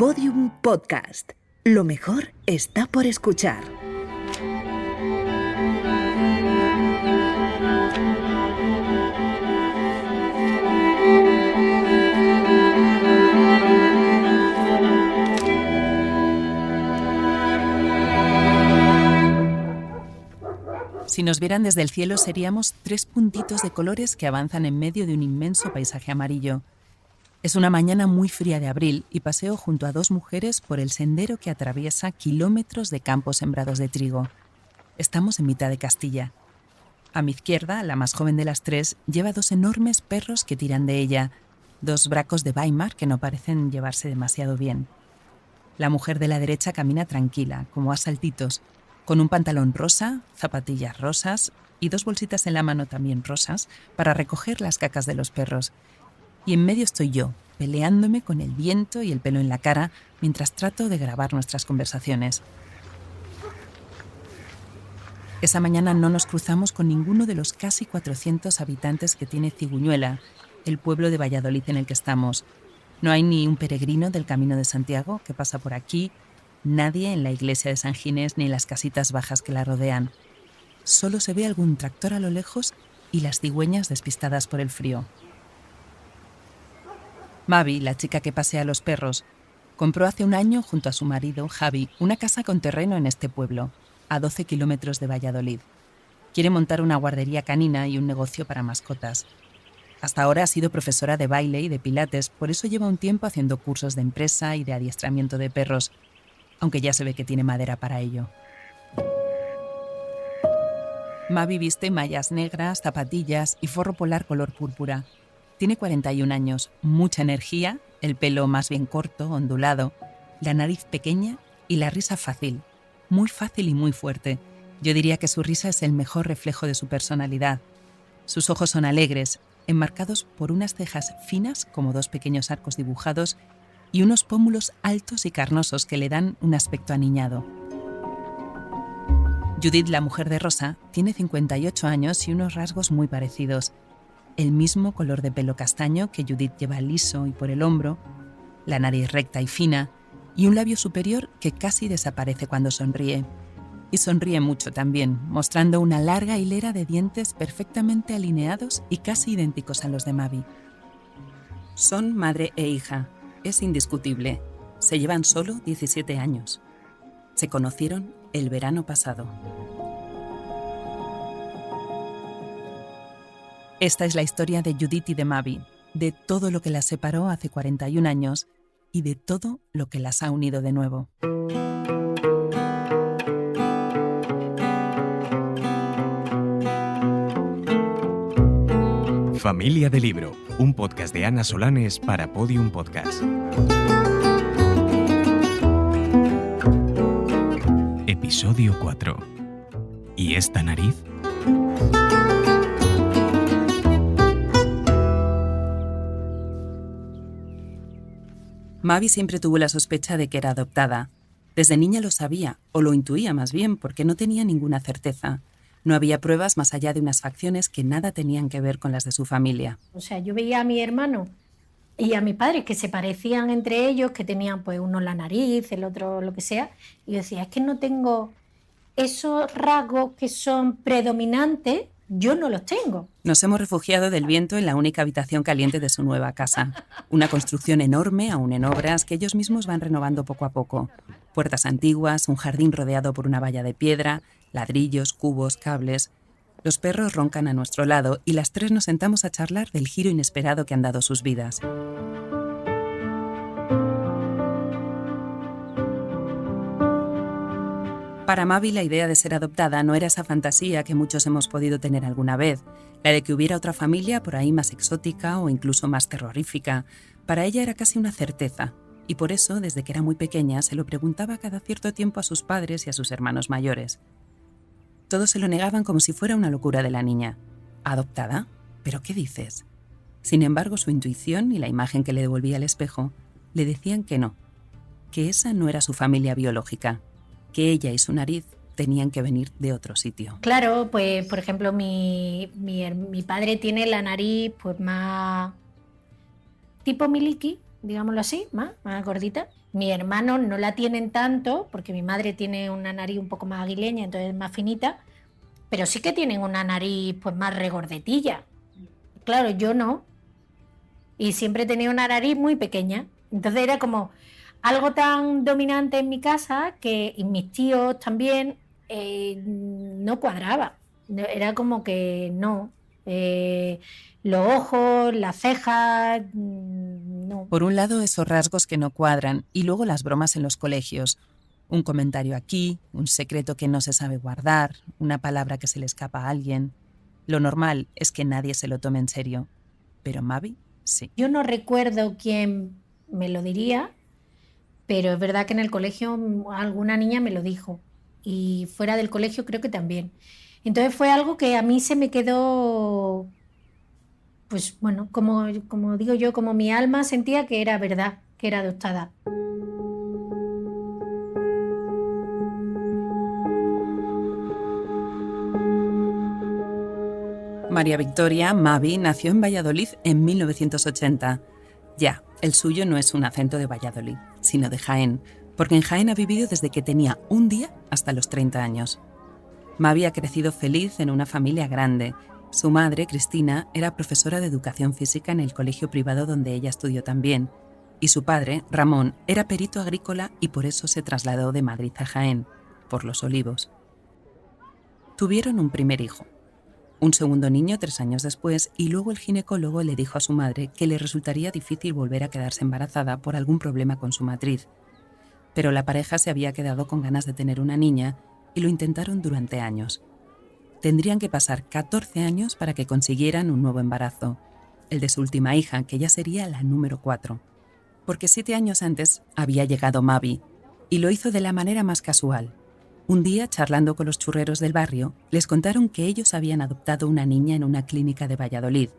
Podium Podcast. Lo mejor está por escuchar. Si nos vieran desde el cielo, seríamos 3 puntitos de colores que avanzan en medio de un inmenso paisaje amarillo. Es una mañana muy fría de abril y paseo junto a 2 mujeres por el sendero que atraviesa kilómetros de campos sembrados de trigo. Estamos en mitad de Castilla. A mi izquierda, la más joven de las 3, lleva 2 enormes perros que tiran de ella, 2 bracos de Weimar que no parecen llevarse demasiado bien. La mujer de la derecha camina tranquila, como a saltitos, con un pantalón rosa, zapatillas rosas y 2 bolsitas en la mano también rosas para recoger las cacas de los perros. Y en medio estoy yo, peleándome con el viento y el pelo en la cara mientras trato de grabar nuestras conversaciones. Esa mañana no nos cruzamos con ninguno de los casi 400 habitantes que tiene Ciguñuela, el pueblo de Valladolid en el que estamos. No hay ni un peregrino del Camino de Santiago que pasa por aquí, nadie en la iglesia de San Ginés ni en las casitas bajas que la rodean. Solo se ve algún tractor a lo lejos y las cigüeñas despistadas por el frío. Mavi, la chica que pasea a los perros, compró hace un año junto a su marido, Javi, una casa con terreno en este pueblo, a 12 kilómetros de Valladolid. Quiere montar una guardería canina y un negocio para mascotas. Hasta ahora ha sido profesora de baile y de pilates, por eso lleva un tiempo haciendo cursos de empresa y de adiestramiento de perros, aunque ya se ve que tiene madera para ello. Mavi viste mallas negras, zapatillas y forro polar color púrpura. Tiene 41 años, mucha energía, el pelo más bien corto, ondulado, la nariz pequeña y la risa fácil y muy fuerte. Yo diría que su risa es el mejor reflejo de su personalidad. Sus ojos son alegres, enmarcados por unas cejas finas como 2 pequeños arcos dibujados y unos pómulos altos y carnosos que le dan un aspecto aniñado. Judith, la mujer de Rosa, tiene 58 años y unos rasgos muy parecidos. El mismo color de pelo castaño que Judith lleva liso y por el hombro, la nariz recta y fina y un labio superior que casi desaparece cuando sonríe. Y sonríe mucho también, mostrando una larga hilera de dientes perfectamente alineados y casi idénticos a los de Mavi. Son madre e hija. Es indiscutible. Se llevan solo 17 años. Se conocieron el verano pasado. Esta es la historia de Judith y de Mavi, de todo lo que las separó hace 41 años y de todo lo que las ha unido de nuevo. Familia de Libro, un podcast de Ana Solanes para Podium Podcast. Episodio 4. ¿Y esta nariz? Mavi siempre tuvo la sospecha de que era adoptada. Desde niña lo sabía, o lo intuía más bien, porque no tenía ninguna certeza. No había pruebas más allá de unas facciones que nada tenían que ver con las de su familia. O sea, yo veía a mi hermano y a mi padre que se parecían entre ellos, que tenían pues uno la nariz, el otro lo que sea, y yo decía, es que no tengo esos rasgos que son predominantes, yo no los tengo. Nos hemos refugiado del viento en la única habitación caliente de su nueva casa. Una construcción enorme, aún en obras, que ellos mismos van renovando poco a poco. Puertas antiguas, un jardín rodeado por una valla de piedra, ladrillos, cubos, cables. Los perros roncan a nuestro lado y las 3 nos sentamos a charlar del giro inesperado que han dado sus vidas. Para Mavi, la idea de ser adoptada no era esa fantasía que muchos hemos podido tener alguna vez, la de que hubiera otra familia por ahí más exótica o incluso más terrorífica. Para ella era casi una certeza, y por eso, desde que era muy pequeña, se lo preguntaba cada cierto tiempo a sus padres y a sus hermanos mayores. Todos se lo negaban como si fuera una locura de la niña. ¿Adoptada? ¿Pero qué dices? Sin embargo, su intuición y la imagen que le devolvía el espejo le decían que no, que esa no era su familia biológica, que ella y su nariz tenían que venir de otro sitio. Claro, pues por ejemplo mi padre tiene la nariz pues más tipo Miliki, digámoslo así, más gordita. Mis hermanos no la tienen tanto, porque mi madre tiene una nariz un poco más aguileña, entonces más finita, pero sí que tienen una nariz pues más regordetilla. Claro, yo no. Y siempre he tenido una nariz muy pequeña. Entonces era como algo tan dominante en mi casa que y mis tíos también no cuadraba. Era como que no. Los ojos, las cejas, no. Por un lado, esos rasgos que no cuadran y luego las bromas en los colegios. Un comentario aquí, un secreto que no se sabe guardar, una palabra que se le escapa a alguien. Lo normal es que nadie se lo tome en serio. Pero Mavi, sí. Yo no recuerdo quién me lo diría, pero es verdad que en el colegio alguna niña me lo dijo. Y fuera del colegio creo que también. Entonces fue algo que a mí se me quedó, pues bueno, como digo yo, como mi alma sentía que era verdad, que era adoptada. María Victoria, Mavi, nació en Valladolid en 1980. Ya, el suyo no es un acento de Valladolid, sino de Jaén, porque en Jaén ha vivido desde que tenía un día hasta los 30 años. Mavi ha crecido feliz en una familia grande. Su madre, Cristina, era profesora de educación física en el colegio privado donde ella estudió también, y su padre, Ramón, era perito agrícola y por eso se trasladó de Madrid a Jaén, por los olivos. Tuvieron un primer hijo. Un segundo niño 3 años después y luego el ginecólogo le dijo a su madre que le resultaría difícil volver a quedarse embarazada por algún problema con su matriz. Pero la pareja se había quedado con ganas de tener una niña y lo intentaron durante años. Tendrían que pasar 14 años para que consiguieran un nuevo embarazo, el de su última hija, que ya sería la número 4. Porque 7 años antes había llegado Mavi y lo hizo de la manera más casual. Un día, charlando con los churreros del barrio, les contaron que ellos habían adoptado una niña en una clínica de Valladolid.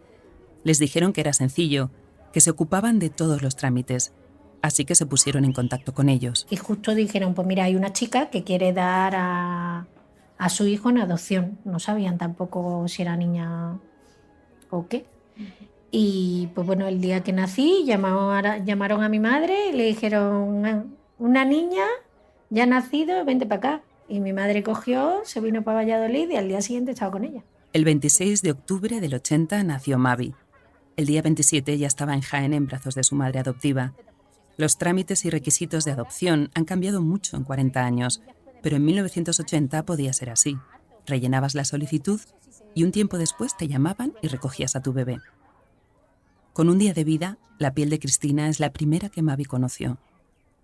Les dijeron que era sencillo, que se ocupaban de todos los trámites, así que se pusieron en contacto con ellos. Y justo dijeron, pues mira, hay una chica que quiere dar a su hijo en adopción. No sabían tampoco si era niña o qué. Y pues bueno, el día que nací llamaron a mi madre y le dijeron, una niña ya ha nacido, vente para acá. Y mi madre cogió, se vino para Valladolid y al día siguiente estaba con ella. El 26 de octubre del 80 nació Mavi. El día 27 ya estaba en Jaén en brazos de su madre adoptiva. Los trámites y requisitos de adopción han cambiado mucho en 40 años, pero en 1980 podía ser así. Rellenabas la solicitud y un tiempo después te llamaban y recogías a tu bebé. Con un día de vida, la piel de Cristina es la primera que Mavi conoció.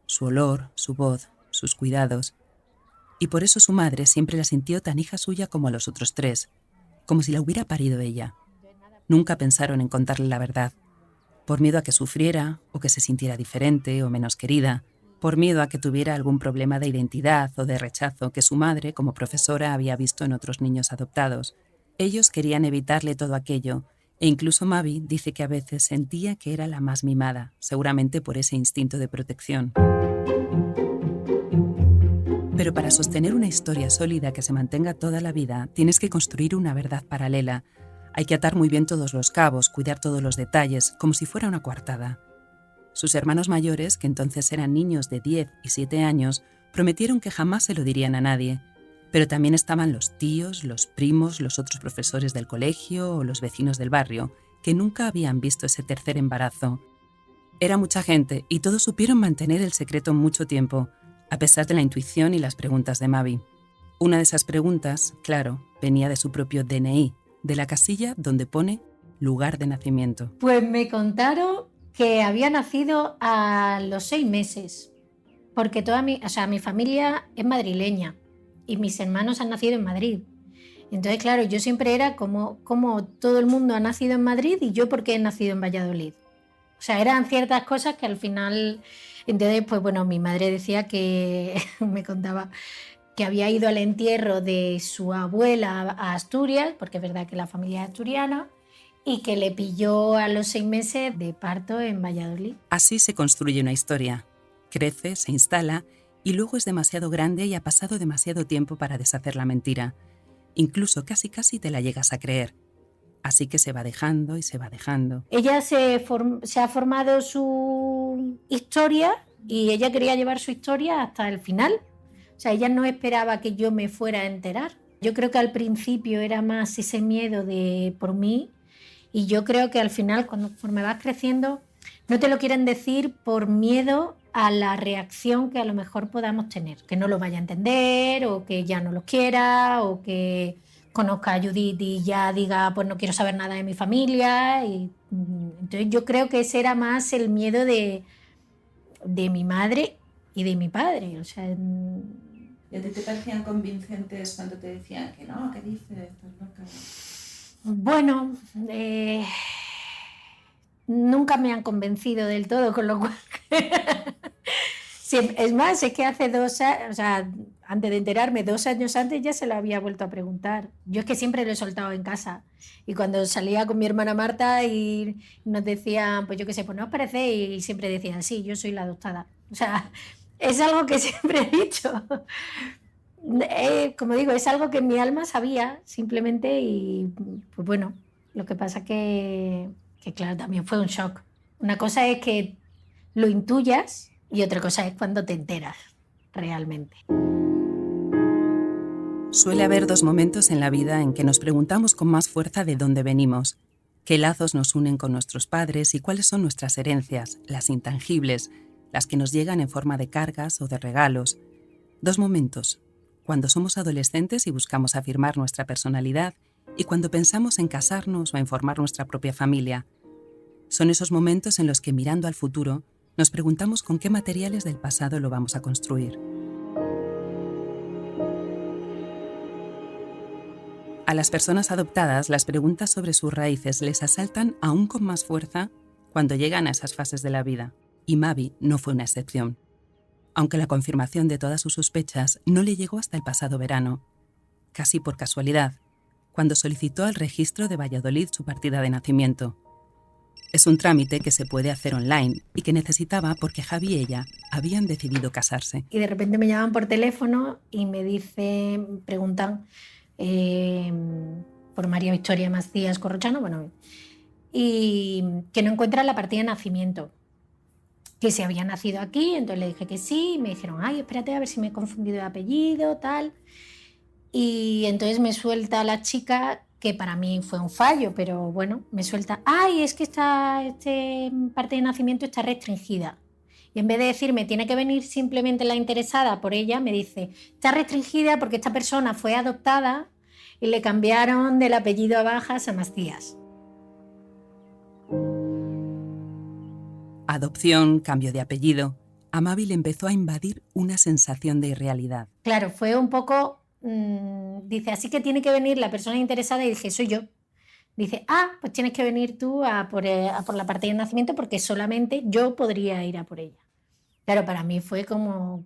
Su olor, su voz, sus cuidados. Y por eso su madre siempre la sintió tan hija suya como a los otros 3, como si la hubiera parido ella. Nunca pensaron en contarle la verdad, por miedo a que sufriera o que se sintiera diferente o menos querida, por miedo a que tuviera algún problema de identidad o de rechazo que su madre, como profesora, había visto en otros niños adoptados. Ellos querían evitarle todo aquello, e incluso Mavi dice que a veces sentía que era la más mimada, seguramente por ese instinto de protección. Pero para sostener una historia sólida que se mantenga toda la vida, tienes que construir una verdad paralela. Hay que atar muy bien todos los cabos, cuidar todos los detalles, como si fuera una coartada. Sus hermanos mayores, que entonces eran niños de 10 y 7 años, prometieron que jamás se lo dirían a nadie. Pero también estaban los tíos, los primos, los otros profesores del colegio o los vecinos del barrio, que nunca habían visto ese tercer embarazo. Era mucha gente y todos supieron mantener el secreto mucho tiempo, a pesar de la intuición y las preguntas de Mavi. Una de esas preguntas, claro, venía de su propio DNI, de la casilla donde pone lugar de nacimiento. Pues me contaron que había nacido a los 6 meses, porque mi familia es madrileña y mis hermanos han nacido en Madrid. Entonces, claro, yo siempre era como todo el mundo ha nacido en Madrid y yo porque he nacido en Valladolid. O sea, eran ciertas cosas que al final... Entonces, pues bueno, mi madre decía que, me contaba, que había ido al entierro de su abuela a Asturias, porque es verdad que la familia es asturiana, y que le pilló a los 6 meses de parto en Valladolid. Así se construye una historia. Crece, se instala y luego es demasiado grande y ha pasado demasiado tiempo para deshacer la mentira. Incluso casi te la llegas a creer. Así que se va dejando y se va dejando. Ella se ha formado su historia y ella quería llevar su historia hasta el final. O sea, ella no esperaba que yo me fuera a enterar. Yo creo que al principio era más ese miedo de por mí, y yo creo que al final, conforme vas creciendo, no te lo quieren decir por miedo a la reacción que a lo mejor podamos tener, que no lo vaya a entender, o que ya no lo quiera, o que conozca a Judith y ya diga, pues no quiero saber nada de mi familia. Entonces yo creo que ese era más el miedo de mi madre y de mi padre. O sea, ¿Y a ti te parecían convincentes cuando te decían que no, qué dices, estás loca? bueno, nunca me han convencido del todo, con lo cual... Sí, es más, es que hace 2 años, o sea, antes de enterarme, 2 años antes ya se lo había vuelto a preguntar. Yo es que siempre lo he soltado en casa. Y cuando salía con mi hermana Marta y nos decían, pues yo qué sé, pues no os parece, y siempre decían, sí, yo soy la adoptada. O sea, es algo que siempre he dicho. Como digo, es algo que en mi alma sabía simplemente, y pues bueno, lo que pasa que claro, también fue un shock. Una cosa es que lo intuyas y otra cosa es cuando te enteras realmente. Suele haber 2 momentos en la vida en que nos preguntamos con más fuerza de dónde venimos, qué lazos nos unen con nuestros padres y cuáles son nuestras herencias, las intangibles, las que nos llegan en forma de cargas o de regalos. 2 momentos, cuando somos adolescentes y buscamos afirmar nuestra personalidad, y cuando pensamos en casarnos o en formar nuestra propia familia. Son esos momentos en los que, mirando al futuro, nos preguntamos con qué materiales del pasado lo vamos a construir. A las personas adoptadas, las preguntas sobre sus raíces les asaltan aún con más fuerza cuando llegan a esas fases de la vida, y Mavi no fue una excepción. Aunque la confirmación de todas sus sospechas no le llegó hasta el pasado verano, casi por casualidad, cuando solicitó al registro de Valladolid su partida de nacimiento. Es un trámite que se puede hacer online y que necesitaba porque Javi y ella habían decidido casarse. Y de repente me llaman por teléfono y me preguntan por María Victoria Macías Corrochano, y que no encuentran la partida de nacimiento, que se había nacido aquí. Entonces le dije que sí, y me dijeron, ay, espérate a ver si me he confundido de apellido, tal. Y entonces me suelta la chica, que para mí fue un fallo, pero bueno, me suelta, ay, es que esta parte de nacimiento está restringida. Y en vez de decirme, tiene que venir simplemente la interesada por ella, me dice, está restringida porque esta persona fue adoptada y le cambiaron del apellido a Bajas a Macías. Adopción, cambio de apellido. A Mavi le empezó a invadir una sensación de irrealidad. Claro, fue un poco... dice, así que tiene que venir la persona interesada, y dije, soy yo. Dice, pues tienes que venir tú a por la partida de nacimiento porque solamente yo podría ir a por ella. Claro, para mí fue como...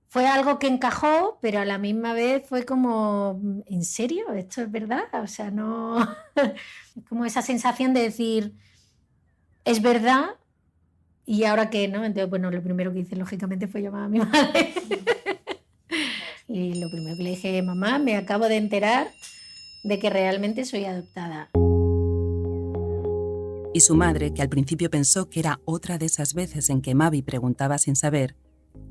fue algo que encajó, pero a la misma vez fue como, ¿en serio? ¿Esto es verdad? O sea, no... como esa sensación de decir, es verdad, y ahora qué, ¿no? Entonces, bueno, lo primero que hice, lógicamente, fue llamar a mi madre. Y lo primero que le dije, mamá, me acabo de enterar de que realmente soy adoptada. Y su madre, que al principio pensó que era otra de esas veces en que Mavi preguntaba sin saber,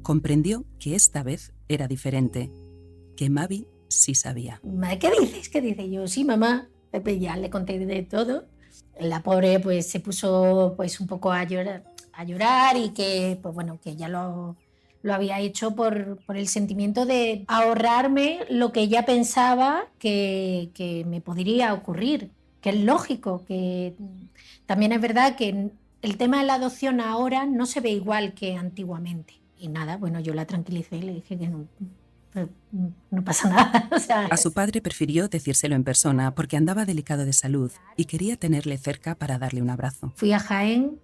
comprendió que esta vez era diferente, que Mavi sí sabía. ¿Qué dices? ¿Qué dices? Yo, sí, mamá. Pepe, ya le conté de todo. La pobre pues se puso pues un poco a llorar y que, pues bueno, que ya lo había hecho por el sentimiento de ahorrarme lo que ella pensaba que me podría ocurrir, que es lógico, que también es verdad que el tema de la adopción ahora no se ve igual que antiguamente. Y nada, bueno, yo la tranquilicé y le dije que no pasa nada. O sea, a su padre prefirió decírselo en persona porque andaba delicado de salud y quería tenerle cerca para darle un abrazo. Fui a Jaén,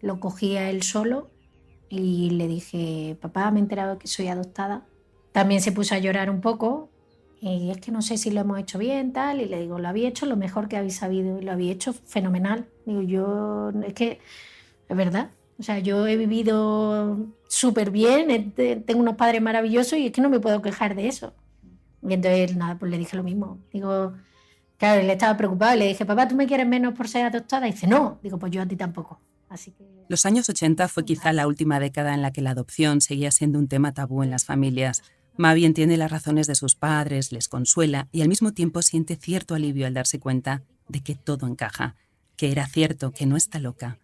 lo cogí a él solo y le dije, papá, me he enterado de que soy adoptada. También se puso a llorar un poco y es que no sé si lo hemos hecho bien, tal. Y le digo, lo había hecho lo mejor que habéis sabido y lo había hecho fenomenal. Digo, yo, es que es verdad. O sea, yo he vivido súper bien, tengo unos padres maravillosos y es que no me puedo quejar de eso. Y entonces, nada, pues le dije lo mismo. Digo, claro, él estaba preocupado y le dije, papá, ¿tú me quieres menos por ser adoptada? Y dice, no. Digo, pues yo a ti tampoco. Así que... Los años 80 fue quizá la última década en la que la adopción seguía siendo un tema tabú en las familias. Mavi entiende las razones de sus padres, les consuela y al mismo tiempo siente cierto alivio al darse cuenta de que todo encaja, que era cierto, que no está loca.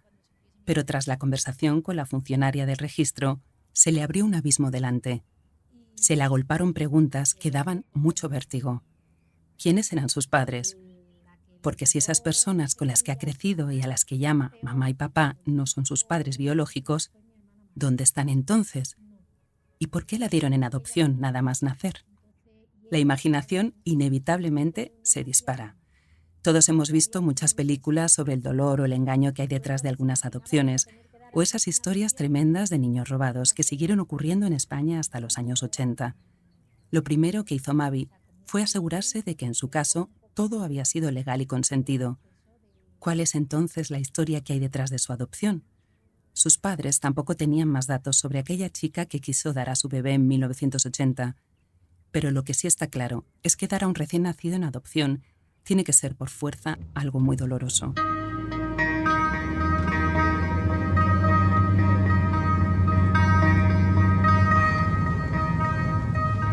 Pero tras la conversación con la funcionaria del registro, se le abrió un abismo delante. Se le agolparon preguntas que daban mucho vértigo. ¿Quiénes eran sus padres? Porque si esas personas con las que ha crecido y a las que llama mamá y papá no son sus padres biológicos, ¿dónde están entonces? ¿Y por qué la dieron en adopción nada más nacer? La imaginación inevitablemente se dispara. Todos hemos visto muchas películas sobre el dolor o el engaño que hay detrás de algunas adopciones, o esas historias tremendas de niños robados que siguieron ocurriendo en España hasta los años 80. Lo primero que hizo Mavi fue asegurarse de que en su caso todo había sido legal y consentido. ¿Cuál es entonces la historia que hay detrás de su adopción? Sus padres tampoco tenían más datos sobre aquella chica que quiso dar a su bebé en 1980. Pero lo que sí está claro es que dar a un recién nacido en adopción tiene que ser por fuerza algo muy doloroso.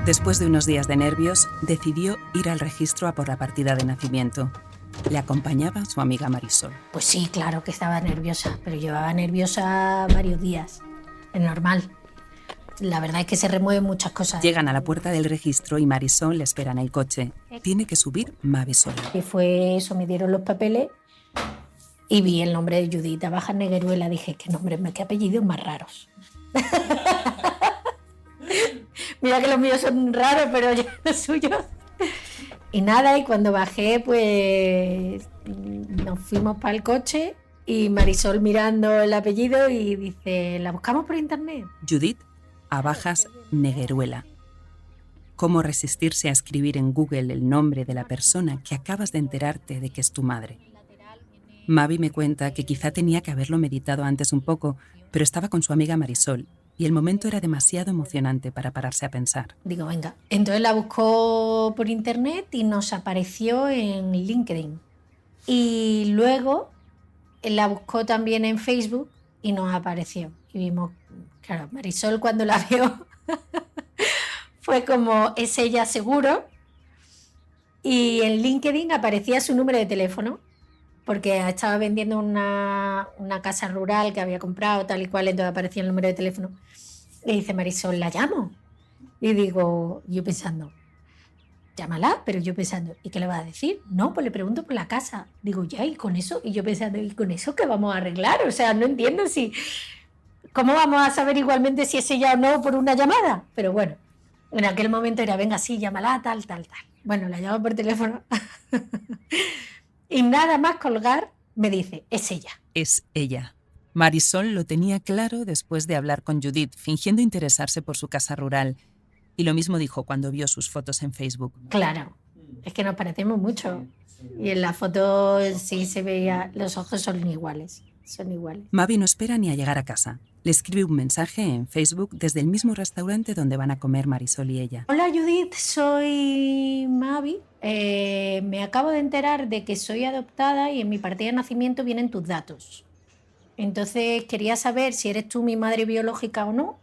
Después de unos días de nervios, decidió ir al registro a por la partida de nacimiento. Le acompañaba su amiga Marisol. Pues sí, claro que estaba nerviosa, pero llevaba nerviosa varios días. Es normal. La verdad es que se remueven muchas cosas. Llegan a la puerta del registro y Marisol le espera en el coche. Tiene que subir Mavi sola. Y fue eso, me dieron los papeles y vi el nombre de Judith Abajas Negueruela. Dije, qué nombre, qué apellidos más raros. Mira que los míos son raros, pero yo los suyos. Y nada, y cuando bajé, pues nos fuimos para el coche y Marisol mirando el apellido y dice, ¿la buscamos por internet? Judith Abajas Negueruela. ¿Cómo resistirse a escribir en Google el nombre de la persona que acabas de enterarte de que es tu madre? Mavi me cuenta que quizá tenía que haberlo meditado antes un poco, pero estaba con su amiga Marisol y el momento era demasiado emocionante para pararse a pensar. Digo, venga. Entonces la buscó por internet y nos apareció en LinkedIn. Y luego la buscó también en Facebook y nos apareció. Y vimos, claro, Marisol cuando la vio fue como, es ella seguro. Y en LinkedIn aparecía su número de teléfono, porque estaba vendiendo una casa rural que había comprado, tal y cual, entonces aparecía el número de teléfono. Le dice Marisol, ¿la llamo? Y digo, yo pensando, llámala, pero yo pensando, ¿y qué le va a decir? No, pues le pregunto por la casa. Digo, ya, ¿y con eso? Y yo pensando, ¿y con eso qué vamos a arreglar? O sea, no entiendo si... ¿Cómo vamos a saber igualmente si es ella o no por una llamada? Pero bueno, en aquel momento era, venga, sí, llámala, tal. Bueno, la llamo por teléfono. Y nada más colgar, me dice, es ella. Es ella. Marisol lo tenía claro después de hablar con Judith, fingiendo interesarse por su casa rural. Y lo mismo dijo cuando vio sus fotos en Facebook. Claro, es que nos parecemos mucho. Y en la foto sí se veía, los ojos son iguales. Mavi no espera ni a llegar a casa. Le escribe un mensaje en Facebook desde el mismo restaurante donde van a comer Marisol y ella. Hola Judith, soy Mavi. Me acabo de enterar de que soy adoptada y en mi partida de nacimiento vienen tus datos. Entonces quería saber si eres tú mi madre biológica o no.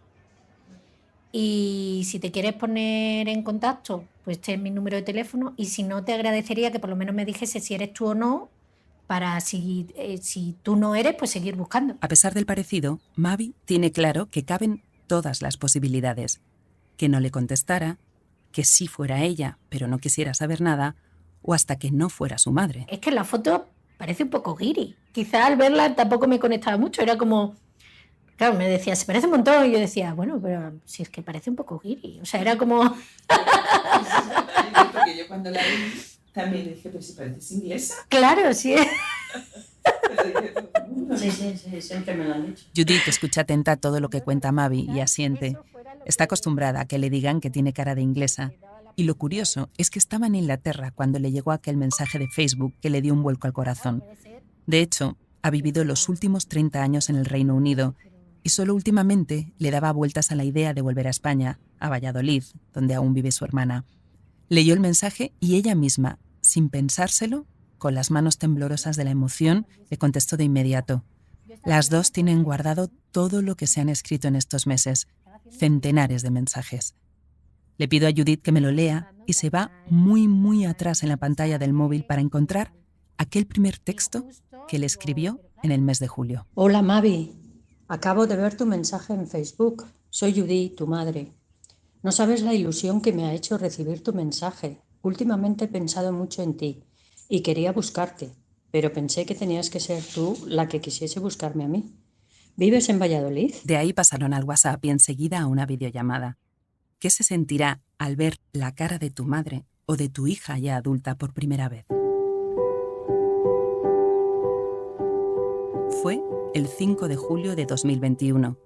Y si te quieres poner en contacto, pues este es mi número de teléfono. Y si no, te agradecería que por lo menos me dijese si eres tú o no, para si tú no eres, pues seguir buscando. A pesar del parecido, Mavi tiene claro que caben todas las posibilidades. Que no le contestara, que sí fuera ella, pero no quisiera saber nada, o hasta que no fuera su madre. Es que la foto parece un poco guiri. Quizá al verla tampoco me conectaba mucho, era como... Claro, me decía, se parece un montón, y yo decía, bueno, pero si es que parece un poco guiri. O sea, era como... Porque yo cuando la vi también dije, pero si pareces inglesa. Claro, sí. Sí, siempre me lo han dicho. Judith escucha atenta todo lo que cuenta Mavi y asiente. Está acostumbrada a que le digan que tiene cara de inglesa. Y lo curioso es que estaba en Inglaterra cuando le llegó aquel mensaje de Facebook que le dio un vuelco al corazón. De hecho, ha vivido los últimos 30 años en el Reino Unido y solo últimamente le daba vueltas a la idea de volver a España, a Valladolid, donde aún vive su hermana. Leyó el mensaje y ella misma, sin pensárselo, con las manos temblorosas de la emoción, le contestó de inmediato. Las dos tienen guardado todo lo que se han escrito en estos meses, centenares de mensajes. Le pido a Judith que me lo lea y se va muy, muy atrás en la pantalla del móvil para encontrar aquel primer texto que le escribió en el mes de julio. Hola Mavi, acabo de ver tu mensaje en Facebook. Soy Judith, tu madre. No sabes la ilusión que me ha hecho recibir tu mensaje. Últimamente he pensado mucho en ti y quería buscarte, pero pensé que tenías que ser tú la que quisiese buscarme a mí. ¿Vives en Valladolid? De ahí pasaron al WhatsApp y enseguida a una videollamada. ¿Qué se sentirá al ver la cara de tu madre o de tu hija ya adulta por primera vez? Fue el 5 de julio de 2021.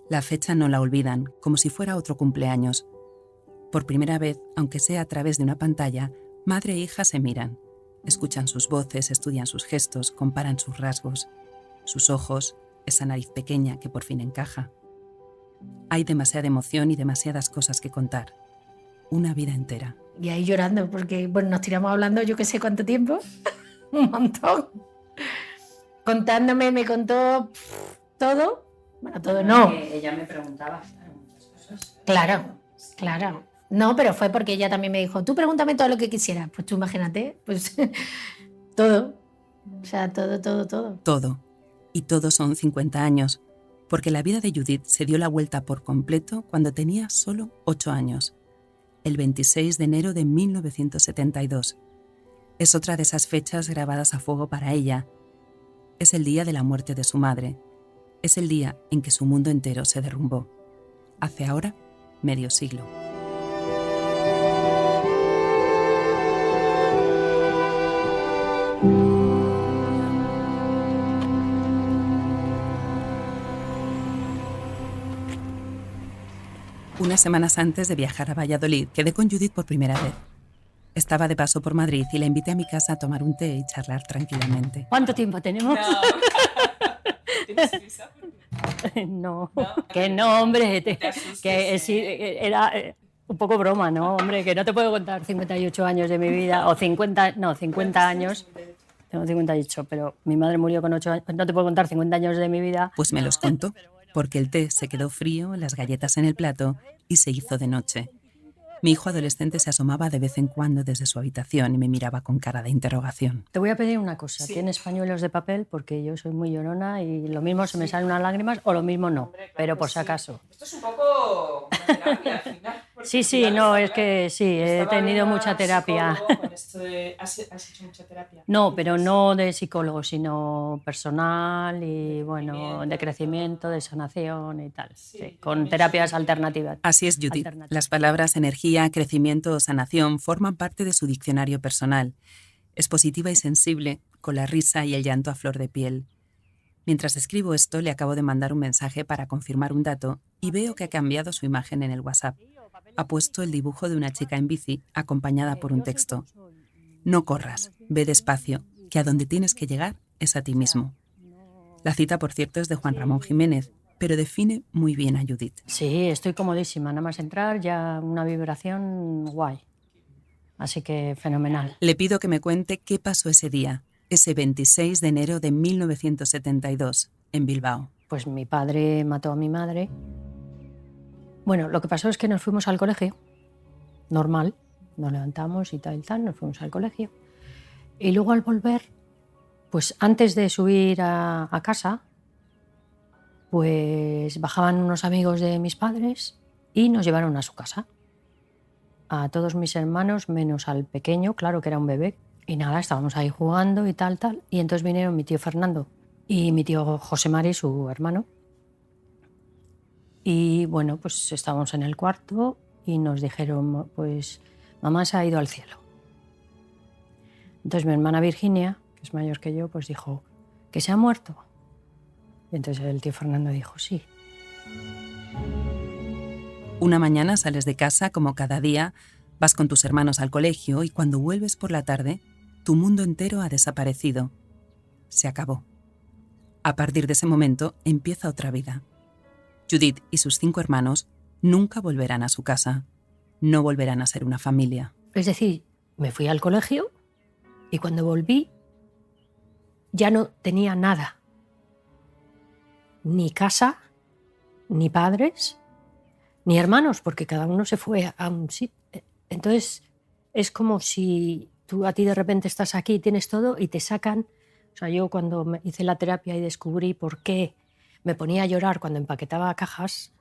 La fecha no la olvidan, como si fuera otro cumpleaños. Por primera vez, aunque sea a través de una pantalla, madre e hija se miran. Escuchan sus voces, estudian sus gestos, comparan sus rasgos, sus ojos, esa nariz pequeña que por fin encaja. Hay demasiada emoción y demasiadas cosas que contar. Una vida entera. Y ahí llorando, porque bueno, nos tiramos hablando yo qué sé cuánto tiempo, un montón. Contándome, me contó todo. Bueno, todo no. Ella me preguntaba muchas cosas. Claro. No, pero fue porque ella también me dijo, tú pregúntame todo lo que quisieras. Pues tú imagínate, pues todo. O sea, todo. Todo. Y todos son 50 años, porque la vida de Judith se dio la vuelta por completo cuando tenía solo 8 años, el 26 de enero de 1972. Es otra de esas fechas grabadas a fuego para ella. Es el día de la muerte de su madre. Es el día en que su mundo entero se derrumbó. Hace ahora medio siglo. Unas semanas antes de viajar a Valladolid, quedé con Judith por primera vez. Estaba de paso por Madrid y la invité a mi casa a tomar un té y charlar tranquilamente. ¿Cuánto tiempo tenemos? No. ¿Tienes prisa? No, ¿No? que no, hombre, Te asustes, que sí, era un poco broma, ¿no? Hombre, que no te puedo contar 58 años de mi vida, o 50 años. Tengo 58, pero mi madre murió con 8 años. No te puedo contar 50 años de mi vida. Pues me los contó, porque el té se quedó frío, las galletas en el plato y se hizo de noche. Mi hijo adolescente se asomaba de vez en cuando desde su habitación y me miraba con cara de interrogación. Te voy a pedir una cosa. Sí. ¿Tienes pañuelos de papel? Porque yo soy muy llorona y lo mismo se me salen unas lágrimas o lo mismo no. Hombre, claro Pero que por si sí. acaso. Esto es un poco una terapia al final. porque Sí, ya lo no, sabes. es que sí, he Estaba tenido una mucha terapia. psicóloga con esto de- ¿Has hecho mucha terapia? No, pero no de psicólogo, sino personal y bueno, Crecimiento, de crecimiento, de sanación y tal. Sí, Sí, yo con también terapias soy- alternativas. Así es, Judith. Alternativa. Las palabras energía, crecimiento o sanación forman parte de su diccionario personal. Es positiva y sensible, con la risa y el llanto a flor de piel. Mientras escribo esto, le acabo de mandar un mensaje para confirmar un dato y veo que ha cambiado su imagen en el WhatsApp. Ha puesto el dibujo de una chica en bici acompañada por un texto. No corras, ve despacio, que a donde tienes que llegar es a ti mismo. La cita, por cierto, es de Juan Ramón Jiménez, pero define muy bien a Judith. Sí, estoy comodísima. Nada más entrar, ya una vibración guay. Así que fenomenal. Le pido que me cuente qué pasó ese día, ese 26 de enero de 1972, en Bilbao. Pues mi padre mató a mi madre. Bueno, lo que pasó es que nos fuimos al colegio, normal, nos levantamos y tal, nos fuimos al colegio. Y luego al volver, pues antes de subir a casa, pues bajaban unos amigos de mis padres y nos llevaron a su casa. A todos mis hermanos, menos al pequeño, claro que era un bebé. Y nada, estábamos ahí jugando y tal. Y entonces vinieron mi tío Fernando y mi tío José Mari, su hermano. Y bueno, pues estábamos en el cuarto y nos dijeron, pues mamá se ha ido al cielo. Entonces mi hermana Virginia, que es mayor que yo, pues dijo, ¿que se ha muerto? Y entonces el tío Fernando dijo, sí. Una mañana sales de casa como cada día, vas con tus hermanos al colegio y cuando vuelves por la tarde, tu mundo entero ha desaparecido. Se acabó. A partir de ese momento empieza otra vida. Judith y sus 5 hermanos nunca volverán a su casa. No volverán a ser una familia. Es decir, me fui al colegio y cuando volví ya no tenía nada. ni casa, ni padres, ni hermanos, porque cada uno se fue a un sitio. Entonces es como si a ti de repente estás aquí y tienes todo y te sacan. O sea, yo cuando hice la terapia y descubrí por qué me ponía a llorar cuando empaquetaba cajas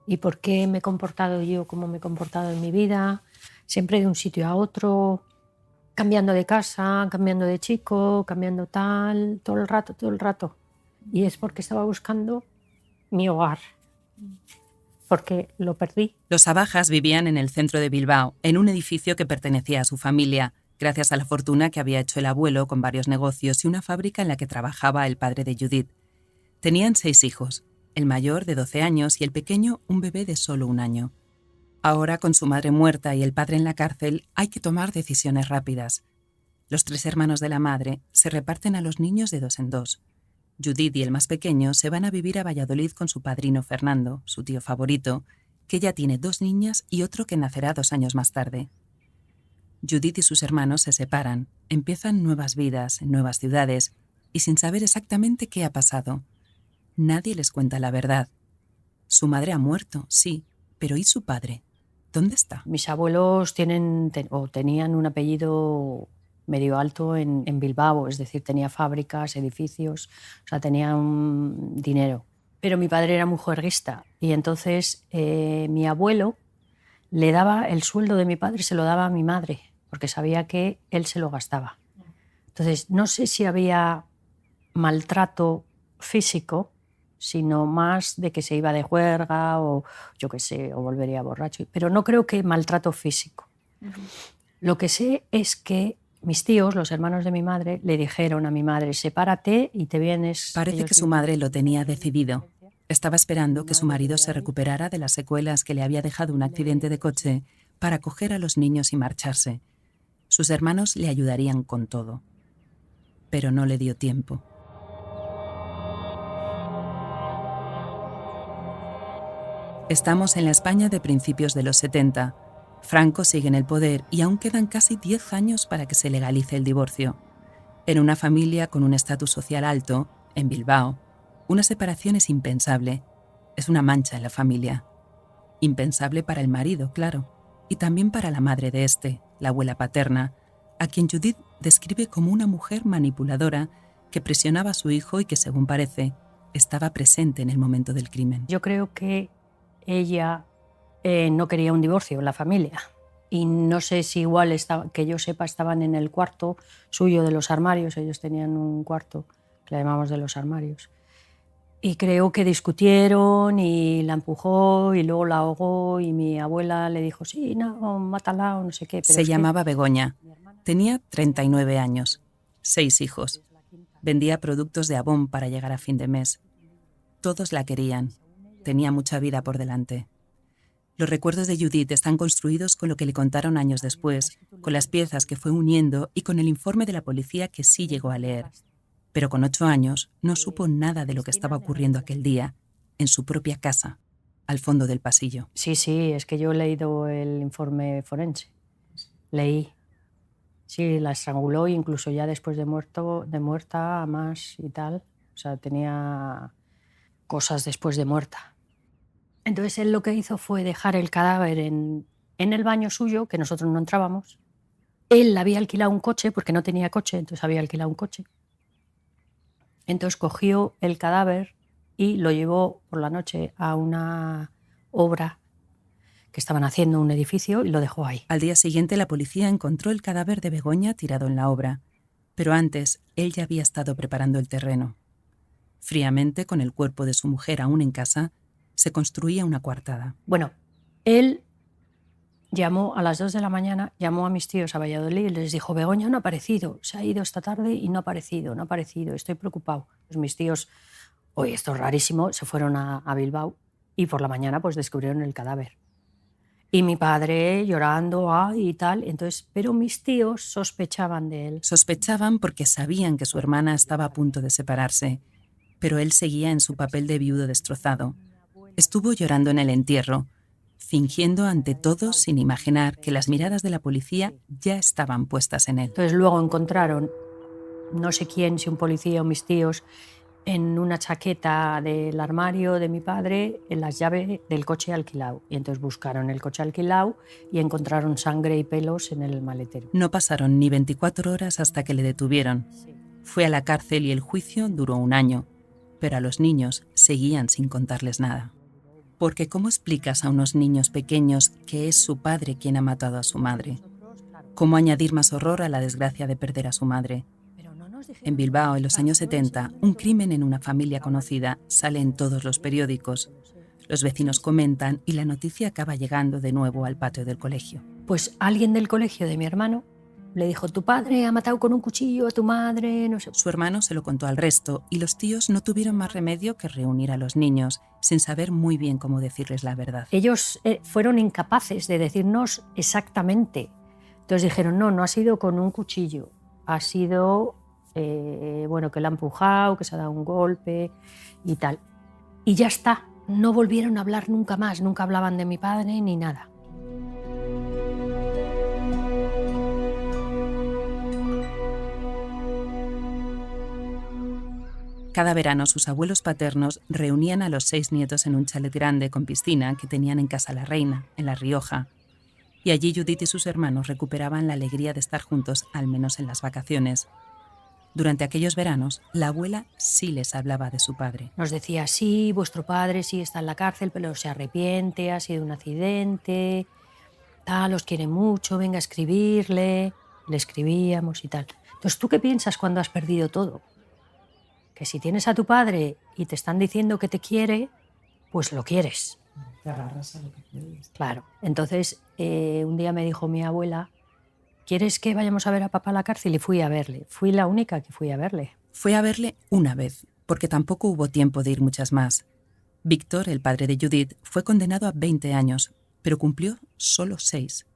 y por qué me he comportado yo como me he comportado en mi vida, siempre de un sitio a otro, cambiando de casa, cambiando de chico, cambiando tal, todo el rato. Y es porque estaba buscando mi hogar, porque lo perdí. Los Abajas vivían en el centro de Bilbao, en un edificio que pertenecía a su familia, gracias a la fortuna que había hecho el abuelo con varios negocios y una fábrica en la que trabajaba el padre de Judith. Tenían 6 hijos, el mayor de 12 años y el pequeño un bebé de solo 1 año. Ahora, con su madre muerta y el padre en la cárcel, hay que tomar decisiones rápidas. Los 3 hermanos de la madre se reparten a los niños de 2 en 2. Judith y el más pequeño se van a vivir a Valladolid con su padrino Fernando, su tío favorito, que ya tiene 2 niñas y otro que nacerá 2 años más tarde. Judith y sus hermanos se separan, empiezan nuevas vidas en nuevas ciudades y sin saber exactamente qué ha pasado. Nadie les cuenta la verdad. Su madre ha muerto, sí, pero ¿y su padre? ¿Dónde está? Mis abuelos tenían un apellido medio alto en Bilbao, es decir, tenía fábricas, edificios, o sea, tenían dinero. Pero mi padre era muy juerguista y entonces mi abuelo le daba el sueldo de mi padre, se lo daba a mi madre, porque sabía que él se lo gastaba. Entonces, no sé si había maltrato físico, sino más de que se iba de juerga o yo qué sé, o volvería borracho, pero no creo que maltrato físico. Lo que sé es que mis tíos, los hermanos de mi madre, le dijeron a mi madre, sepárate y te vienes. Parece que su madre lo tenía decidido. Estaba esperando que su marido se recuperara de las secuelas que le había dejado un accidente de coche para coger a los niños y marcharse. Sus hermanos le ayudarían con todo. Pero no le dio tiempo. Estamos en la España de principios de los 70. Franco sigue en el poder y aún quedan casi 10 años para que se legalice el divorcio. En una familia con un estatus social alto, en Bilbao, una separación es impensable. Es una mancha en la familia. Impensable para el marido, claro, y también para la madre de este, la abuela paterna, a quien Judith describe como una mujer manipuladora que presionaba a su hijo y que, según parece, estaba presente en el momento del crimen. Yo creo que ella no quería un divorcio en la familia. Y no sé si igual, que yo sepa, estaban en el cuarto suyo de los armarios. Ellos tenían un cuarto que le llamamos de los armarios. Y creo que discutieron y la empujó y luego la ahogó y mi abuela le dijo, sí, no, mátala o no sé qué. Pero se llamaba Begoña. Tenía 39 años, 6 hijos. Vendía productos de Avon para llegar a fin de mes. Todos la querían. Tenía mucha vida por delante. Los recuerdos de Judith están construidos con lo que le contaron años después, con las piezas que fue uniendo y con el informe de la policía que sí llegó a leer. Pero con 8 años no supo nada de lo que estaba ocurriendo aquel día, en su propia casa, al fondo del pasillo. Sí, es que yo he leído el informe forense. Leí. Sí, la estranguló incluso ya después de muerta más y tal. O sea, tenía cosas después de muerta. Entonces él lo que hizo fue dejar el cadáver en el baño suyo, que nosotros no entrábamos. Él había alquilado un coche, porque no tenía coche, entonces había alquilado un coche. Entonces cogió el cadáver y lo llevó por la noche a una obra que estaban haciendo, un edificio, y lo dejó ahí. Al día siguiente la policía encontró el cadáver de Begoña tirado en la obra, pero antes él ya había estado preparando el terreno. Fríamente, con el cuerpo de su mujer aún en casa, se construía una coartada. Bueno, él llamó a las 2 de la mañana, llamó a mis tíos a Valladolid y les dijo, Begoña no ha aparecido, se ha ido esta tarde y no ha aparecido, estoy preocupado. Pues mis tíos, oye, esto es rarísimo, se fueron a Bilbao y por la mañana pues descubrieron el cadáver. Y mi padre llorando y tal, entonces, pero mis tíos sospechaban de él. Sospechaban porque sabían que su hermana estaba a punto de separarse, pero él seguía en su papel de viudo destrozado. Estuvo llorando en el entierro, fingiendo ante todos sin imaginar que las miradas de la policía ya estaban puestas en él. Entonces luego encontraron, no sé quién, si un policía o mis tíos, en una chaqueta del armario de mi padre en las llaves del coche alquilado. Y entonces buscaron el coche alquilado y encontraron sangre y pelos en el maletero. No pasaron ni 24 horas hasta que le detuvieron. Fue a la cárcel y el juicio duró 1 año, pero a los niños seguían sin contarles nada. Porque ¿cómo explicas a unos niños pequeños que es su padre quien ha matado a su madre? ¿Cómo añadir más horror a la desgracia de perder a su madre? En Bilbao, en los años 70, un crimen en una familia conocida sale en todos los periódicos. Los vecinos comentan y la noticia acaba llegando de nuevo al patio del colegio. Pues alguien del colegio de mi hermano le dijo: tu padre ha matado con un cuchillo a tu madre, no sé. Su hermano se lo contó al resto y los tíos no tuvieron más remedio que reunir a los niños, sin saber muy bien cómo decirles la verdad. Ellos fueron incapaces de decirnos exactamente. Entonces dijeron: no ha sido con un cuchillo, ha sido que le ha empujado, que se ha dado un golpe y tal. Y ya está, no volvieron a hablar nunca más, nunca hablaban de mi padre ni nada. Cada verano sus abuelos paternos reunían a los 6 nietos en un chalet grande con piscina que tenían en Casa la Reina, en La Rioja. Y allí Judith y sus hermanos recuperaban la alegría de estar juntos, al menos en las vacaciones. Durante aquellos veranos, la abuela sí les hablaba de su padre. Nos decía: sí, vuestro padre sí está en la cárcel, pero se arrepiente, ha sido un accidente, tal, os quiere mucho, venga a escribirle. Le escribíamos y tal. Entonces, ¿tú qué piensas cuando has perdido todo? Que si tienes a tu padre y te están diciendo que te quiere, pues lo quieres. Te agarras a lo que puedes. Claro. Entonces, un día me dijo mi abuela: ¿quieres que vayamos a ver a papá a la cárcel? Y fui a verle. Fui la única que fui a verle. Fue a verle una vez, porque tampoco hubo tiempo de ir muchas más. Víctor, el padre de Judith, fue condenado a 20 años, pero cumplió solo 6.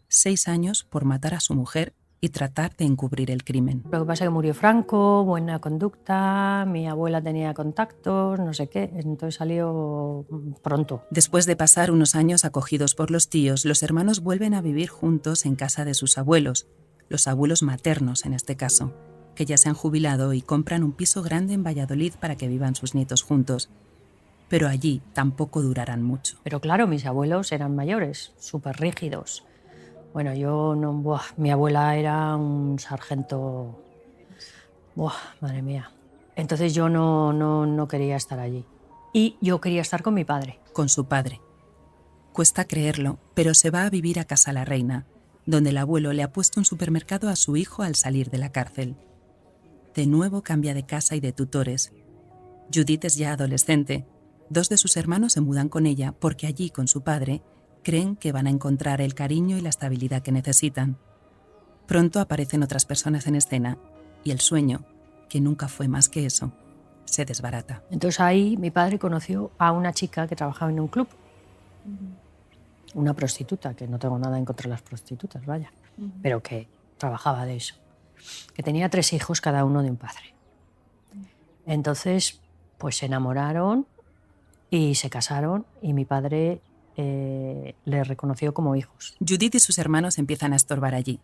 6 años por matar a su mujer y tratar de encubrir el crimen. Lo que pasa es que murió Franco, buena conducta, mi abuela tenía contactos, no sé qué, entonces salió pronto. Después de pasar unos años acogidos por los tíos, los hermanos vuelven a vivir juntos en casa de sus abuelos, los abuelos maternos en este caso, que ya se han jubilado y compran un piso grande en Valladolid para que vivan sus nietos juntos. Pero allí tampoco durarán mucho. Pero claro, mis abuelos eran mayores, súper rígidos. Bueno, yo no... mi abuela era un sargento... madre mía. Entonces yo no quería estar allí. Y yo quería estar con mi padre. Con su padre. Cuesta creerlo, pero se va a vivir a Casa la Reina, donde el abuelo le ha puesto un supermercado a su hijo al salir de la cárcel. De nuevo cambia de casa y de tutores. Judith es ya adolescente. 2 de sus hermanos se mudan con ella porque allí, con su padre, creen que van a encontrar el cariño y la estabilidad que necesitan. Pronto aparecen otras personas en escena y el sueño, que nunca fue más que eso, se desbarata. Entonces ahí mi padre conoció a una chica que trabajaba en un club, una prostituta, que no tengo nada en contra de las prostitutas, vaya, pero que trabajaba de eso, que tenía 3 hijos cada uno de un padre. Entonces, pues se enamoraron y se casaron y mi padre le reconoció como hijos. Judith y sus hermanos empiezan a estorbar allí.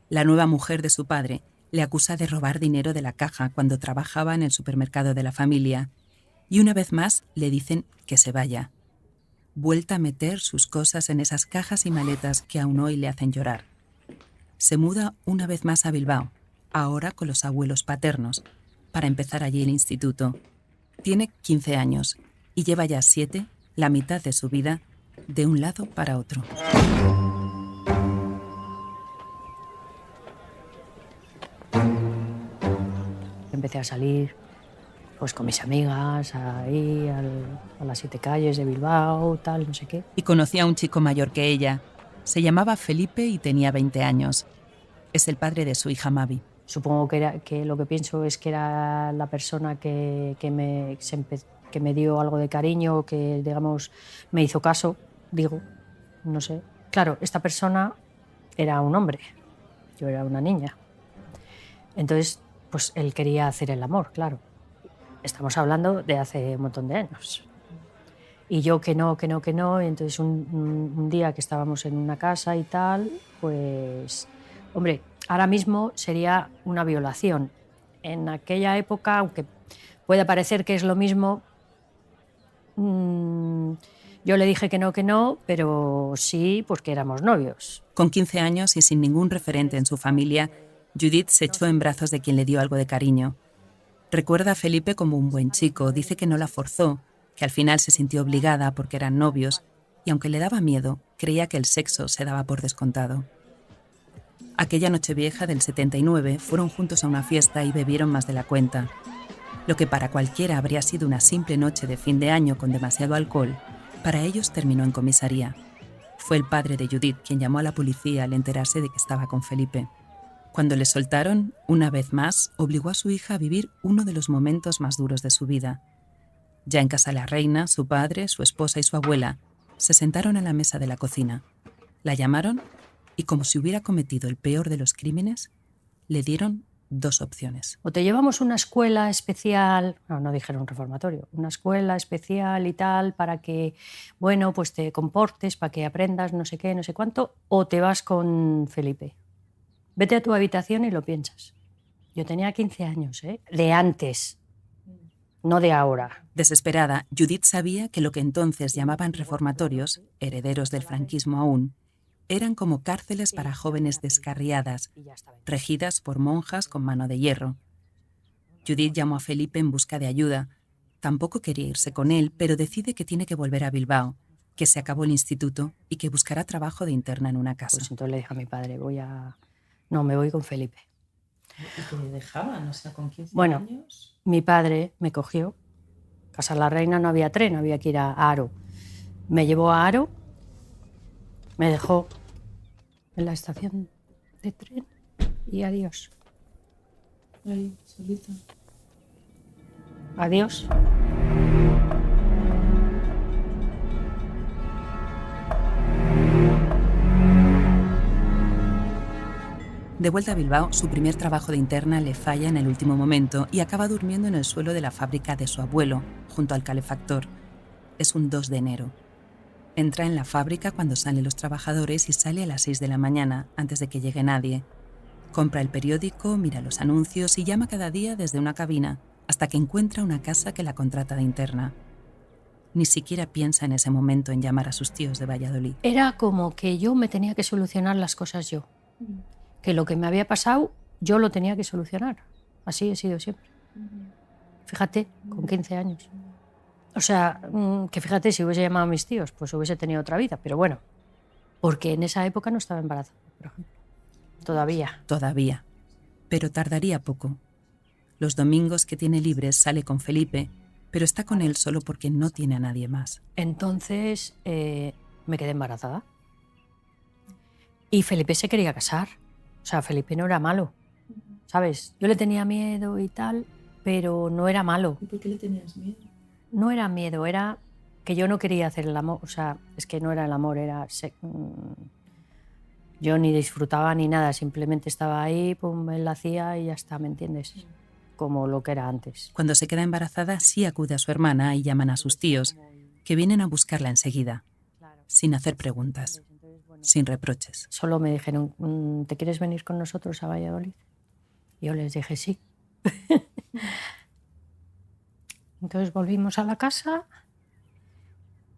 La nueva mujer de su padre le acusa de robar dinero de la caja cuando trabajaba en el supermercado de la familia y una vez más le dicen que se vaya. Vuelta a meter sus cosas en esas cajas y maletas que aún hoy le hacen llorar. Se muda una vez más a Bilbao, ahora con los abuelos paternos, para empezar allí el instituto. Tiene 15 años y lleva ya 7, la mitad de su vida, de un lado para otro. Empecé a salir pues con mis amigas ahí a las 7 calles de Bilbao, tal, no sé qué. Y conocí a un chico mayor que ella. Se llamaba Felipe y tenía 20 años. Es el padre de su hija Mavi. Supongo que lo que pienso es que era la persona que me dio algo de cariño, que, digamos, me hizo caso, digo, no sé. Claro, esta persona era un hombre, yo era una niña. Entonces, pues él quería hacer el amor, claro. Estamos hablando de hace un montón de años. Y yo que no. Y entonces un día que estábamos en una casa y tal, pues, hombre, ahora mismo sería una violación. En aquella época, aunque Puede parecer que es lo mismo. Yo le dije que no, pero sí, pues que éramos novios. Con 15 años y sin ningún referente en su familia, Judith se echó en brazos de quien le dio algo de cariño. Recuerda a Felipe como un buen chico, dice que no la forzó, que al final se sintió obligada porque eran novios, y aunque le daba miedo, creía que el sexo se daba por descontado. Aquella Nochevieja del 79 fueron juntos a una fiesta y bebieron más de la cuenta. Lo que para cualquiera habría sido una simple noche de fin de año con demasiado alcohol, para ellos terminó en comisaría. Fue el padre de Judith quien llamó a la policía al enterarse de que estaba con Felipe. Cuando le soltaron, una vez más, obligó a su hija a vivir uno de los momentos más duros de su vida. Ya en casa la reina, su padre, su esposa y su abuela se sentaron a la mesa de la cocina. La llamaron y, como si hubiera cometido el peor de los crímenes, le dieron 2 opciones. O te llevamos a una escuela especial, no dijeron reformatorio, una escuela especial y tal para que, bueno, pues te comportes, para que aprendas no sé qué, no sé cuánto, o te vas con Felipe. Vete a tu habitación y lo piensas. Yo tenía 15 años, de antes, no de ahora. Desesperada, Judith sabía que lo que entonces llamaban reformatorios, herederos del franquismo aún, eran como cárceles para jóvenes descarriadas, regidas por monjas con mano de hierro. Judith llamó a Felipe en busca de ayuda. Tampoco quería irse con él, pero decide que tiene que volver a Bilbao, que se acabó el instituto y que buscará trabajo de interna en una casa. Pues entonces le dije a mi padre, me voy con Felipe. ¿Y te dejaban? O sea, con 15 bueno, años. Mi padre me cogió. Casa la Reina no había tren, había que ir a Haro. Me llevó a Haro, me dejó en la estación de tren y adiós. Ahí, solita. Adiós. De vuelta a Bilbao, su primer trabajo de interna le falla en el último momento y acaba durmiendo en el suelo de la fábrica de su abuelo, junto al calefactor. Es un 2 de enero. Entra en la fábrica cuando salen los trabajadores y sale a las 6 de la mañana, antes de que llegue nadie. Compra el periódico, mira los anuncios y llama cada día desde una cabina, hasta que encuentra una casa que la contrata de interna. Ni siquiera piensa en ese momento en llamar a sus tíos de Valladolid. Era como que yo me tenía que solucionar las cosas yo. Que lo que me había pasado, yo lo tenía que solucionar. Así he sido siempre. Fíjate, con 15 años. O sea, que fíjate, si hubiese llamado a mis tíos, pues hubiese tenido otra vida. Pero bueno, porque en esa época no estaba embarazada, por ejemplo. Todavía. Pero tardaría poco. Los domingos que tiene libres sale con Felipe, pero está con él solo porque no tiene a nadie más. Entonces me quedé embarazada. Y Felipe se quería casar. O sea, Felipe no era malo, ¿sabes? Yo le tenía miedo y tal, pero no era malo. ¿Y por qué le tenías miedo? No era miedo, era que yo no quería hacer el amor. O sea, es que no era el amor, era... Yo ni disfrutaba ni nada, simplemente estaba ahí, pum, él la hacía y ya está, ¿me entiendes? Como lo que era antes. Cuando se queda embarazada, sí acude a su hermana y llaman a sus tíos, que vienen a buscarla enseguida, sin hacer preguntas, sin reproches. Solo me dijeron, ¿te quieres venir con nosotros a Valladolid? Yo les dije sí. Entonces volvimos a la casa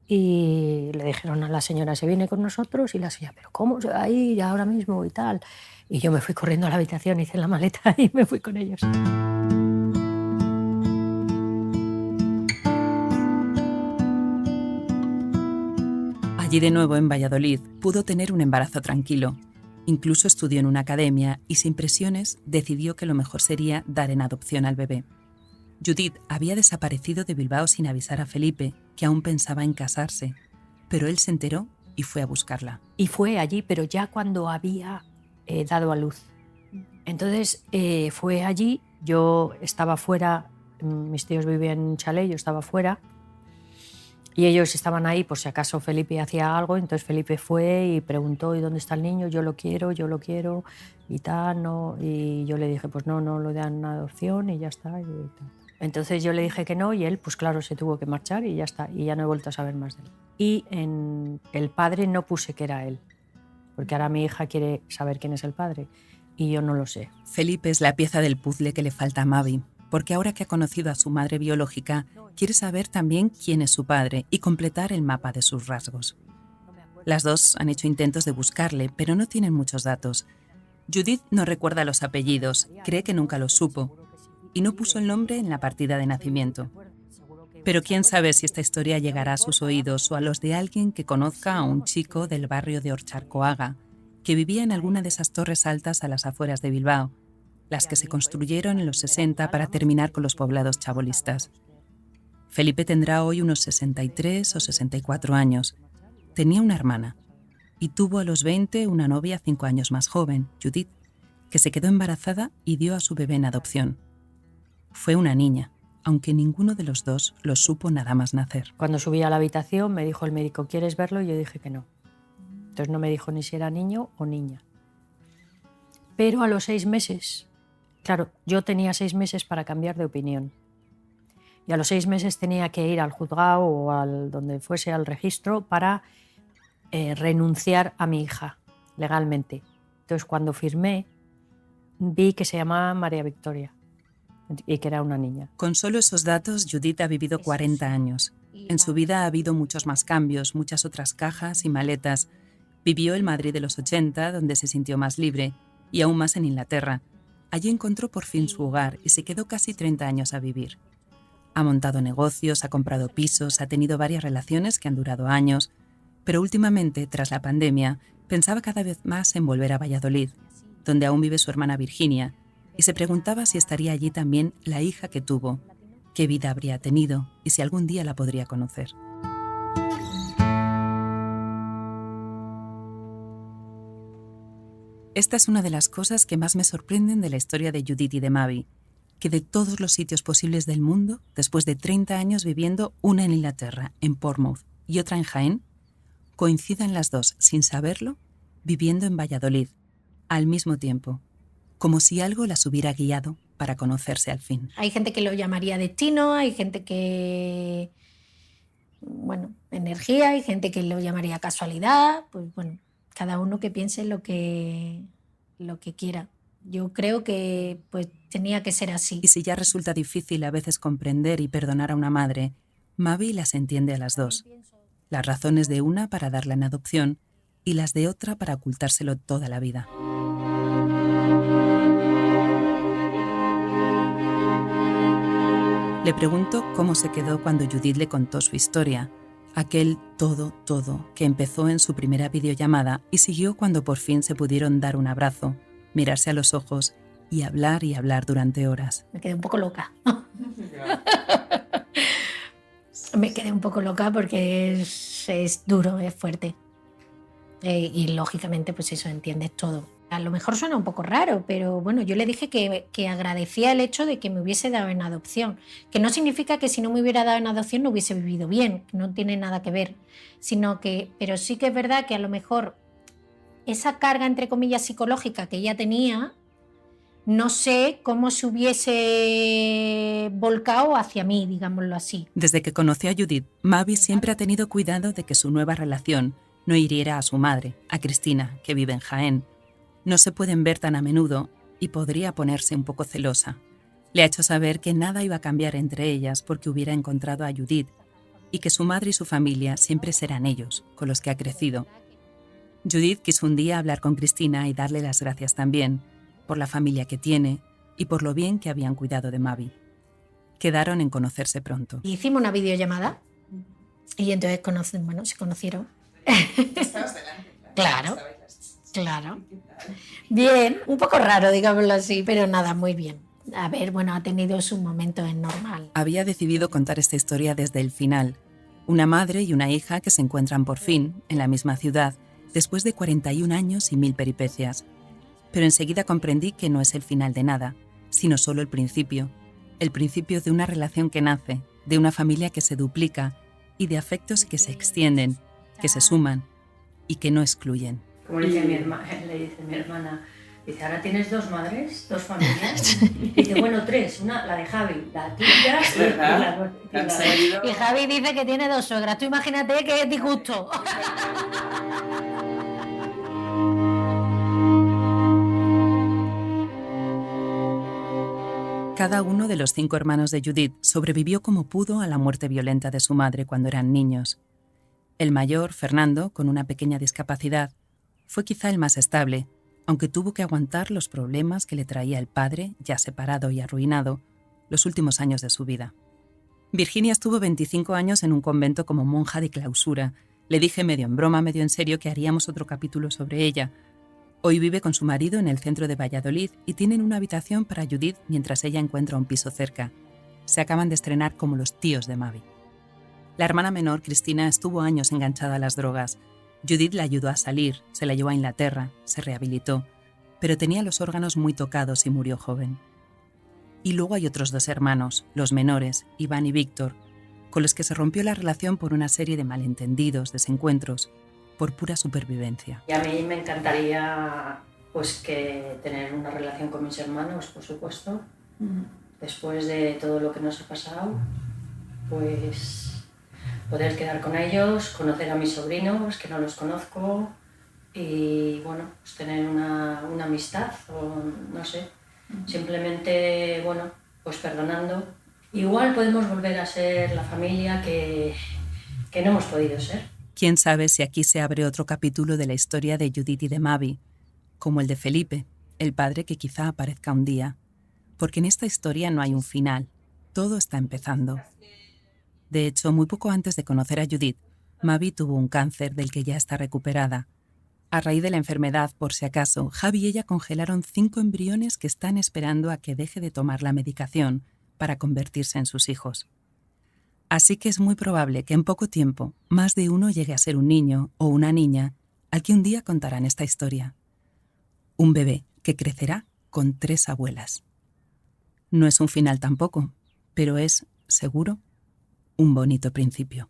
y le dijeron a la señora, se viene con nosotros, y la señora, ¿pero cómo se va a ir ahora mismo y tal? Y yo me fui corriendo a la habitación, hice la maleta y me fui con ellos. Allí de nuevo en Valladolid pudo tener un embarazo tranquilo. Incluso estudió en una academia y sin presiones decidió que lo mejor sería dar en adopción al bebé. Judith había desaparecido de Bilbao sin avisar a Felipe, que aún pensaba en casarse, pero él se enteró y fue a buscarla. Y fue allí, pero ya cuando había dado a luz. Entonces fue allí, yo estaba fuera, mis tíos vivían en un chalet, yo estaba fuera, y ellos estaban ahí por si acaso Felipe hacía algo. Entonces Felipe fue y preguntó, ¿y dónde está el niño? Yo lo quiero y tal, ¿no? Y yo le dije, pues no lo dan en adopción y ya está. Y tal. Entonces yo le dije que no y él, pues claro, se tuvo que marchar y ya está. Y ya no he vuelto a saber más de él. Y en el padre no puse que era él, porque ahora mi hija quiere saber quién es el padre y yo no lo sé. Felipe es la pieza del puzzle que le falta a Mavi. porque ahora que ha conocido a su madre biológica, quiere saber también quién es su padre y completar el mapa de sus rasgos. Las dos han hecho intentos de buscarle, pero no tienen muchos datos. Judith no recuerda los apellidos, cree que nunca los supo, y no puso el nombre en la partida de nacimiento. Pero quién sabe si esta historia llegará a sus oídos o a los de alguien que conozca a un chico del barrio de Orcharcoaga, que vivía en alguna de esas torres altas a las afueras de Bilbao, las que se construyeron en los 60 para terminar con los poblados chabolistas. Felipe tendrá hoy unos 63 o 64 años. Tenía una hermana y tuvo a los 20 una novia 5 años más joven, Judith, que se quedó embarazada y dio a su bebé en adopción. Fue una niña, aunque ninguno de los dos lo supo nada más nacer. Cuando subí a la habitación me dijo el médico, ¿quieres verlo? Y yo dije que no. Entonces no me dijo ni si era niño o niña. Pero a los 6 meses, claro, yo tenía 6 meses para cambiar de opinión. Y a los 6 meses tenía que ir al juzgado o al donde fuese al registro para renunciar a mi hija legalmente. Entonces cuando firmé vi que se llamaba María Victoria y que era una niña. Con solo esos datos, Judith ha vivido 40 años. En su vida ha habido muchos más cambios, muchas otras cajas y maletas. Vivió el Madrid de los 80, donde se sintió más libre, y aún más en Inglaterra. Allí encontró por fin su hogar y se quedó casi 30 años a vivir. Ha montado negocios, ha comprado pisos, ha tenido varias relaciones que han durado años, pero últimamente, tras la pandemia, pensaba cada vez más en volver a Valladolid, donde aún vive su hermana Virginia, y se preguntaba si estaría allí también la hija que tuvo, qué vida habría tenido y si algún día la podría conocer. Esta es una de las cosas que más me sorprenden de la historia de Judith y de Mavi, que de todos los sitios posibles del mundo, después de 30 años viviendo una en Inglaterra, en Portsmouth, y otra en Jaén, coincidan las dos, sin saberlo, viviendo en Valladolid, al mismo tiempo, como si algo las hubiera guiado para conocerse al fin. Hay gente que lo llamaría destino, hay gente que, bueno, energía, hay gente que lo llamaría casualidad, pues bueno, cada uno que piense lo que quiera. Yo creo que pues tenía que ser así. Y si ya resulta difícil a veces comprender y perdonar a una madre, Mavi las entiende a las dos. Las razones de una para darla en adopción y las de otra para ocultárselo toda la vida. Le pregunto cómo se quedó cuando Judith le contó su historia, aquel todo que empezó en su primera videollamada y siguió cuando por fin se pudieron dar un abrazo, mirarse a los ojos y hablar durante horas. Me quedé un poco loca. Me quedé un poco loca porque es duro, es fuerte. Y lógicamente pues eso, entiendes todo. A lo mejor suena un poco raro, pero bueno, yo le dije que agradecía el hecho de que me hubiese dado en adopción, que no significa que si no me hubiera dado en adopción no hubiese vivido bien, que no tiene nada que ver, pero sí que es verdad que a lo mejor esa carga, entre comillas, psicológica que ella tenía, no sé cómo se hubiese volcado hacia mí, digámoslo así. Desde que conoció a Judith, Mavi siempre ha tenido cuidado de que su nueva relación no hiriera a su madre, a Cristina, que vive en Jaén. No se pueden ver tan a menudo y podría ponerse un poco celosa. Le ha hecho saber que nada iba a cambiar entre ellas porque hubiera encontrado a Judith y que su madre y su familia siempre serán ellos, con los que ha crecido. Judith quiso un día hablar con Cristina y darle las gracias también por la familia que tiene y por lo bien que habían cuidado de Mavi. Quedaron en conocerse pronto. Hicimos una videollamada y entonces se conocieron. Estabas delante. Claro. Bien, un poco raro, digámoslo así, pero nada, muy bien. A ver, bueno, ha tenido sus momentos, es normal. Había decidido contar esta historia desde el final. Una madre y una hija que se encuentran por fin en la misma ciudad después de 41 años y 1000 peripecias. Pero enseguida comprendí que no es el final de nada, sino solo el principio de una relación que nace, de una familia que se duplica y de afectos que se extienden, que se suman y que no excluyen. Como le dice mi hermana, dice, ahora tienes 2 madres, 2 familias. Dice, bueno, 3, una, la de Javi, la tuya y la... Y Javi dice que tiene 2 suegras, tú imagínate que es disgusto. Cada uno de los 5 hermanos de Judith sobrevivió como pudo a la muerte violenta de su madre cuando eran niños. El mayor, Fernando, con una pequeña discapacidad, fue quizá el más estable, aunque tuvo que aguantar los problemas que le traía el padre, ya separado y arruinado, los últimos años de su vida. Virginia estuvo 25 años en un convento como monja de clausura. Le dije medio en broma, medio en serio que haríamos otro capítulo sobre ella. Hoy vive con su marido en el centro de Valladolid y tienen una habitación para Judith mientras ella encuentra un piso cerca. Se acaban de estrenar como los tíos de Mavi. La hermana menor, Cristina, estuvo años enganchada a las drogas. Judith la ayudó a salir, se la llevó a Inglaterra, se rehabilitó, pero tenía los órganos muy tocados y murió joven. Y luego hay otros 2 hermanos, los menores, Iván y Víctor, con los que se rompió la relación por una serie de malentendidos, desencuentros, por pura supervivencia. Y a mí me encantaría pues que tener una relación con mis hermanos, por supuesto. Después de todo lo que nos ha pasado, pues poder quedar con ellos, conocer a mis sobrinos, que no los conozco, y bueno, pues tener una amistad, o no sé, simplemente, bueno, pues perdonando. Igual podemos volver a ser la familia que no hemos podido ser. Quién sabe si aquí se abre otro capítulo de la historia de Judith y de Mavi, como el de Felipe, el padre que quizá aparezca un día. Porque en esta historia no hay un final, todo está empezando. De hecho, muy poco antes de conocer a Judith, Mavi tuvo un cáncer del que ya está recuperada. A raíz de la enfermedad, por si acaso, Javi y ella congelaron 5 embriones que están esperando a que deje de tomar la medicación para convertirse en sus hijos. Así que es muy probable que en poco tiempo más de uno llegue a ser un niño o una niña al que un día contarán esta historia. Un bebé que crecerá con 3 abuelas. No es un final tampoco, pero es, seguro, un bonito principio.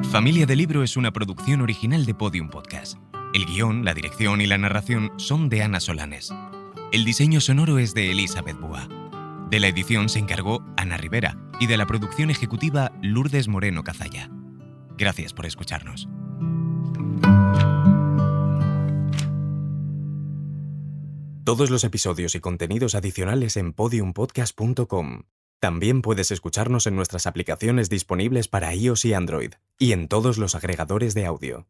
Familia de Libro es una producción original de Podium Podcast. El guión, la dirección y la narración son de Ana Solanes. El diseño sonoro es de Elizabeth Búa. De la edición se encargó Ana Rivera y de la producción ejecutiva Lourdes Moreno Cazalla. Gracias por escucharnos. Todos los episodios y contenidos adicionales en podiumpodcast.com. También puedes escucharnos en nuestras aplicaciones disponibles para iOS y Android, y en todos los agregadores de audio.